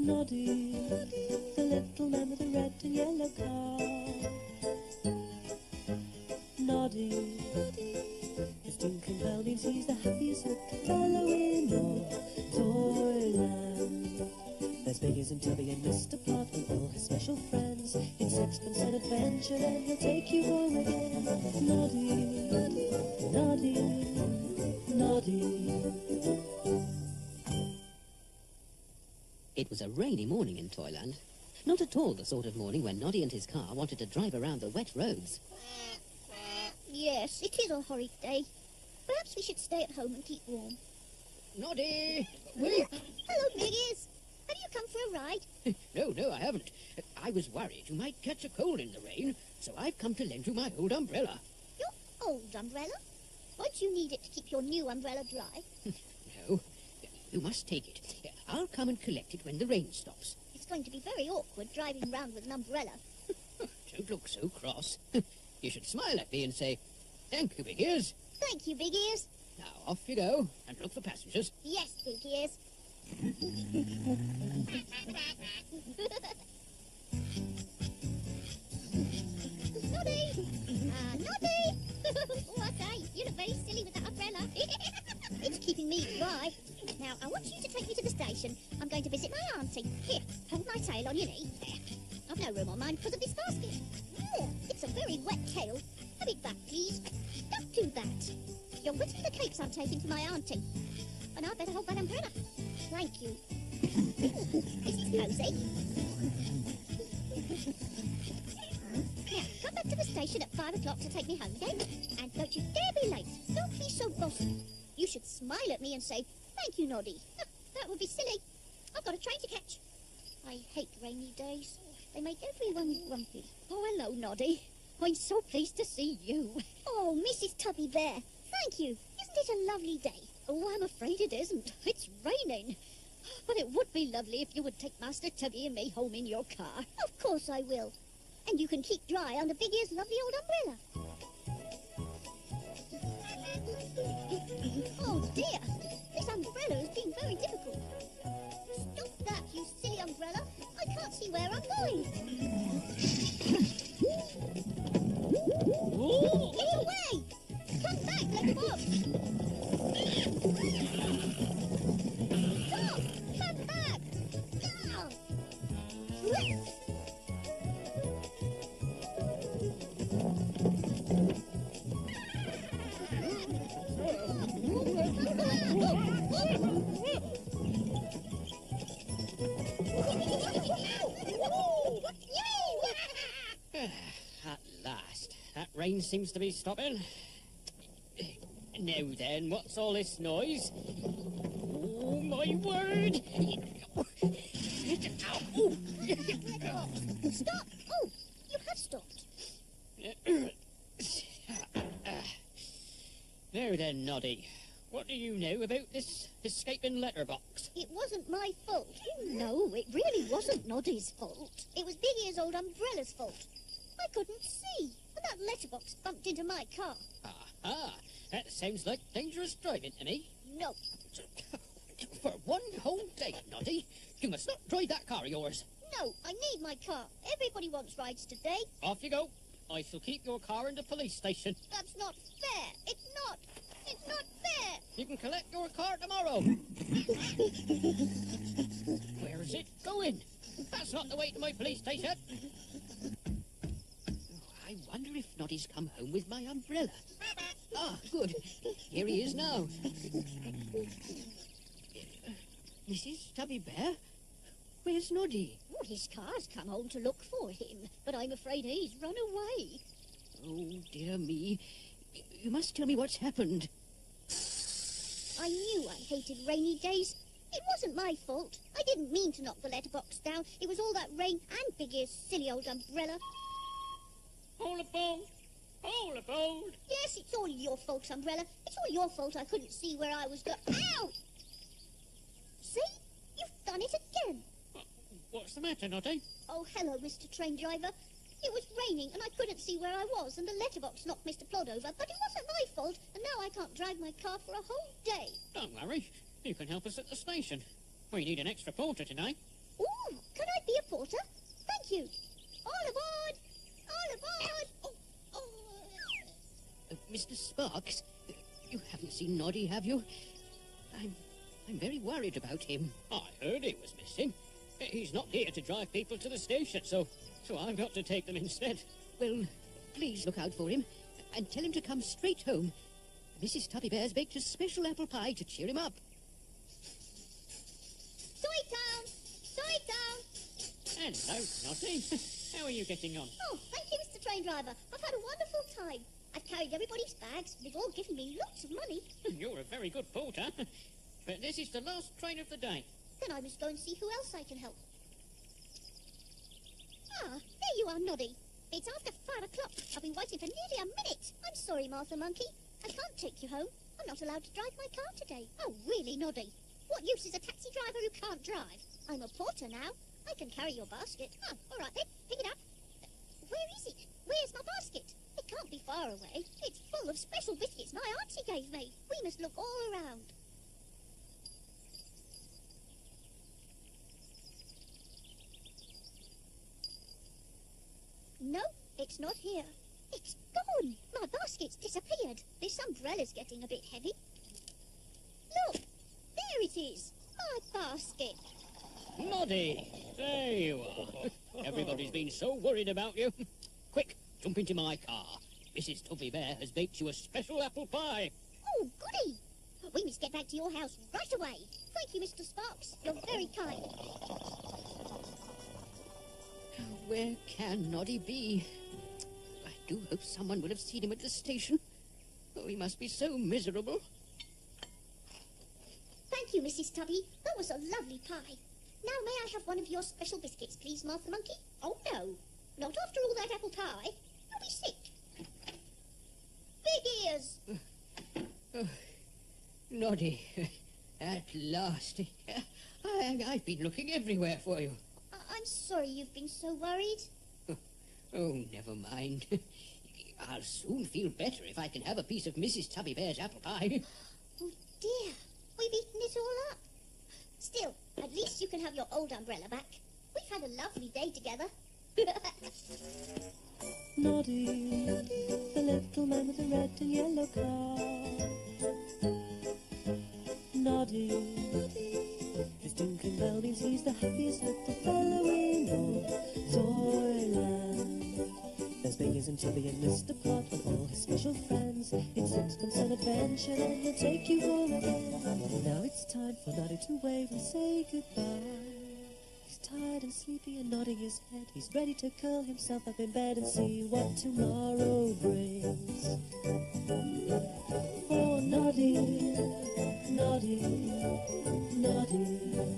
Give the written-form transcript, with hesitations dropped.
Noddy, the little man with the red and yellow car. Noddy, his tinkling bell means he's the happiest little fellow in all Toyland. There's Biggies and Tubby and Mr. Plot and all his special friends. In sixpence and adventure, then he'll take you home again. Noddy, Noddy, Noddy. It was a rainy morning in Toyland. Not at all the sort of morning when Noddy and his car wanted to drive around the wet roads. Yes, it is a horrid day. Perhaps we should stay at home and keep warm. Noddy! Hello, Biggies. Have you come for a ride? No, I haven't. I was worried you might catch a cold in the rain, so I've come to lend you my old umbrella. Your old umbrella? Won't you need it to keep your new umbrella dry? No, you must take it. I'll come and collect it when the rain stops. It's going to be very awkward driving round with an umbrella. Don't look so cross. You should smile at me and say, "Thank you, Big Ears." Thank you, Big Ears. Now, off you go, and look for passengers. Yes, Big Ears. Noddy! Noddy! Oh, I say, you look very silly with that umbrella. It's keeping me dry. Now, I want you to take me to the station. I'm going to visit my auntie. Here, hold my tail on your knee. There. I've no room on mine because of this basket. It's a very wet tail. Have it back, please. Don't do that. You're wetting the cakes I'm taking to my auntie. And I'd better hold that umbrella. Thank you. This is cosy. Now, come back to the station at 5 o'clock to take me home, okay? And don't you dare be late. Don't be so bossy. You should smile at me and say, "Thank you, Noddy." That would be silly. I've got a train to catch. I hate rainy days. They make everyone grumpy. Oh, hello, Noddy. I'm so pleased to see you. Oh, Mrs. Tubby Bear, thank you. Isn't it a lovely day? Oh, I'm afraid it isn't. It's raining. But it would be lovely if you would take Master Tubby and me home in your car. Of course I will. And you can keep dry under Big Ear's lovely old umbrella. Oh, dear. This umbrella has been very difficult. Stop that, you silly umbrella. I can't see where I'm going. Get away! Come back, letterbox! Stop! Come back! Ah! At last. That rain seems to be stopping. Now then, what's all this noise? Oh, my word! Stop! Oh, you have stopped. Now then, Noddy, what do you know about this escaping letterbox? It wasn't my fault. No, it really wasn't Noddy's fault. It was Big Ear's old umbrella's fault. I couldn't see, and that letterbox bumped into my car. Aha! That sounds like dangerous driving to me. No. For one whole day, Noddy, you must not drive that car of yours. No, I need my car. Everybody wants rides today. Off you go. I shall keep your car in the police station. That's not fair. It's not. It's not fair. You can collect your car tomorrow. Where's it going? That's not the way to my police station. I wonder if Noddy's come home with my umbrella. Ah, good. Here he is now. Mrs. Tubby Bear? Where's Noddy? Oh, his car's come home to look for him, but I'm afraid he's run away. Oh, dear me. You must tell me what's happened. I knew I hated rainy days. It wasn't my fault. I didn't mean to knock the letterbox down. It was all that rain and Big Ear's silly old umbrella. All aboard! All aboard! Yes, it's all your fault, umbrella. It's all your fault I couldn't see where I was going. Ow! See? You've done it again. What's the matter, Noddy? Oh, hello, Mr. Train Driver. It was raining and I couldn't see where I was, and the letterbox knocked Mr. Plod over, but it wasn't my fault, and now I can't drive my car for a whole day. Don't worry. You can help us at the station. We need an extra porter tonight. Ooh, can I be a porter? Thank you. All aboard! All aboard! Mr. Sparks, you haven't seen Noddy, have you? I'm very worried about him. I heard he was missing. He's not here to drive people to the station, so I've got to take them instead. Well, please look out for him and tell him to come straight home. Mrs. Tuppy Bear's baked a special apple pie to cheer him up. Toy Town! Toy Town! Hello, Noddy. How are you getting on? Oh, thank you, Mr. Train Driver. I've had a wonderful time. I've carried everybody's bags. They've all given me lots of money. You're a very good porter. But this is the last train of the day. Then I must go and see who else I can help. Ah, there you are, Noddy. It's after 5 o'clock. I've been waiting for nearly a minute. I'm sorry, Martha Monkey. I can't take you home. I'm not allowed to drive my car today. Oh, really, Noddy? What use is a taxi driver who can't drive? I'm a porter now. I can carry your basket. Oh, all right then. Pick it up. Where is it? Where's my basket? It can't be far away. It's full of special biscuits my auntie gave me. We must look all around. No, it's not here. It's gone. My basket's disappeared. This umbrella's getting a bit heavy. Look, there it is. My basket. Noddy, there you are. Everybody's been so worried about you. Quick, jump into my car. Mrs. Tuppy Bear has baked you a special apple pie. Oh, goody. We must get back to your house right away. Thank you, Mr. Sparks. You're very kind. Where can Noddy be? I do hope someone will have seen him at the station. Oh, he must be so miserable. Thank you, Mrs. Tubby. That was a lovely pie. Now may I have one of your special biscuits, please, Martha Monkey? Oh, no. Not after all that apple pie. You'll be sick. Big ears. Noddy, at last. I've been looking everywhere for you. I'm sorry you've been so worried. Oh, never mind. I'll soon feel better if I can have a piece of Mrs. Tubby Bear's apple pie. Oh, dear. We've eaten it all up. Still, at least you can have your old umbrella back. We've had a lovely day together. Noddy, the little man with the red and yellow car. Noddy, his tinkling bell means he's the happiest little fellow in all Toyland. There's Bingies and Tubby and Mr. Plot and all his special friends. It's sixpence an adventure and he'll take you home again. Now it's time for Noddy to wave and say goodbye. He's tired and sleepy and nodding his head. He's ready to curl himself up in bed and see what tomorrow brings. Oh, Noddy, Noddy, Noddy.